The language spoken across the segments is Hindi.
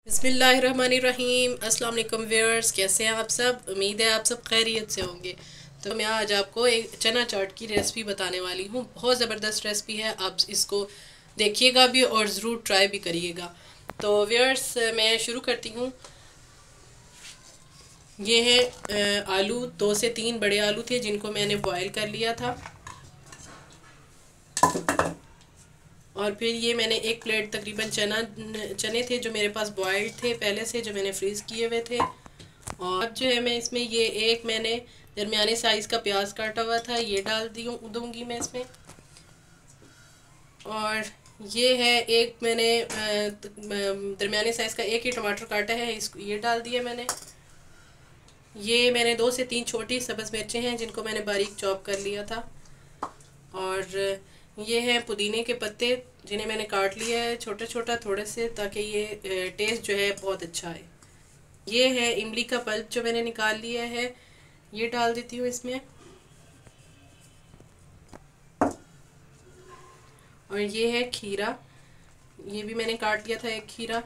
बिस्मिल्लाहिर्रहमानिर्रहीम। अस्सलाम वालेकुम व्यूअर्स, कैसे हैं आप सब? उम्मीद है आप सब खैरियत से होंगे। तो मैं आज आपको एक चना चाट की रेसिपी बताने वाली हूँ। बहुत ज़बरदस्त रेसिपी है, आप इसको देखिएगा भी और ज़रूर ट्राई भी करिएगा। तो व्यूअर्स मैं शुरू करती हूँ। ये है आलू, 2 से 3 बड़े आलू थे जिनको मैंने बॉयल कर लिया था। और फिर ये मैंने 1 प्लेट तकरीबन चने थे जो मेरे पास बॉयल्ड थे पहले से, जो मैंने फ्रीज़ किए हुए थे। और अब जो है मैं इसमें ये मैंने दरमियाने साइज़ का प्याज काटा हुआ था, ये डाल दूँगी मैं इसमें। और ये है मैंने दरमियाने साइज़ का एक ही टमाटर काटा है, इसको ये डाल दिया मैंने। ये मैंने 2 से 3 छोटी सब्ज़ मिर्चें हैं जिनको मैंने बारीक चॉप कर लिया था। और ये हैं पुदीने के पत्ते जिन्हें मैंने काट लिया है छोटा छोटा थोड़े से, ताकि ये टेस्ट जो है बहुत अच्छा है। ये है इमली का पल्प जो मैंने निकाल लिया है, ये डाल देती हूँ इसमें। और ये है खीरा, ये भी मैंने काट लिया था एक खीरा।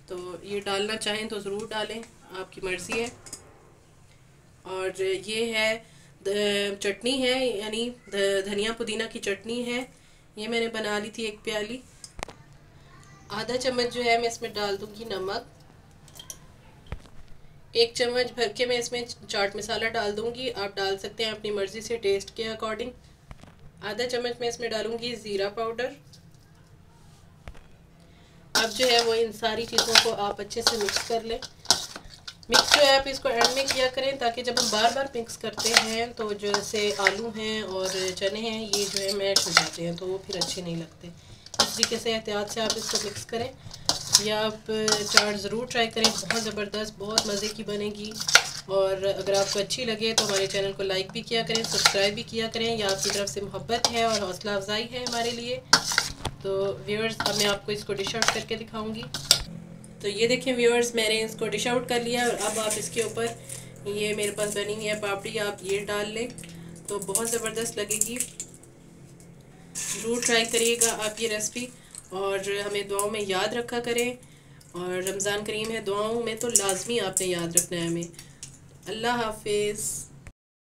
तो ये डालना चाहें तो ज़रूर डालें, आपकी मर्ज़ी है। और ये है चटनी है, यानी धनिया पुदीना की चटनी है, ये मैंने बना ली थी 1 प्याली। आधा चम्मच जो है मैं इसमें डाल दूँगी नमक। 1 चम्मच भर के मैं इसमें चाट मसाला डाल दूँगी, आप डाल सकते हैं अपनी मर्ज़ी से टेस्ट के अकॉर्डिंग। आधा चम्मच मैं इसमें डालूँगी ज़ीरा पाउडर। अब जो है वो इन सारी चीज़ों को आप अच्छे से मिक्स कर लें। मिक्स जो है आप इसको एंड में किया करें, ताकि जब हम बार बार मिक्स करते हैं तो जैसे आलू हैं और चने हैं ये जो है मैश हो जाते हैं, तो वो फिर अच्छे नहीं लगते। इस तरीके से एहतियात से आप इसको मिक्स करें। या आप चाट ज़रूर ट्राई करें, बहुत ज़बरदस्त, बहुत मज़े की बनेगी। और अगर आपको अच्छी लगे तो हमारे चैनल को लाइक भी किया करें, सब्सक्राइब भी किया करें। यह आपकी तरफ से मोहब्बत है और हौसला अफजाई है हमारे लिए। तो व्यूअर्स अब मैं आपको इसको डिश आउट करके दिखाऊँगी। तो ये देखें व्यूअर्स, मैंने इसको डिश आउट कर लिया। और अब आप इसके ऊपर ये मेरे पास बनी हुई है पापड़ी, आप ये डाल लें तो बहुत ज़बरदस्त लगेगी। ज़रूर ट्राई करिएगा आप ये रेसिपी, और हमें दुआओं में याद रखा करें। और रमज़ान करीम है, दुआओं में तो लाजमी आपने याद रखना है हमें। अल्लाह हाफिज़।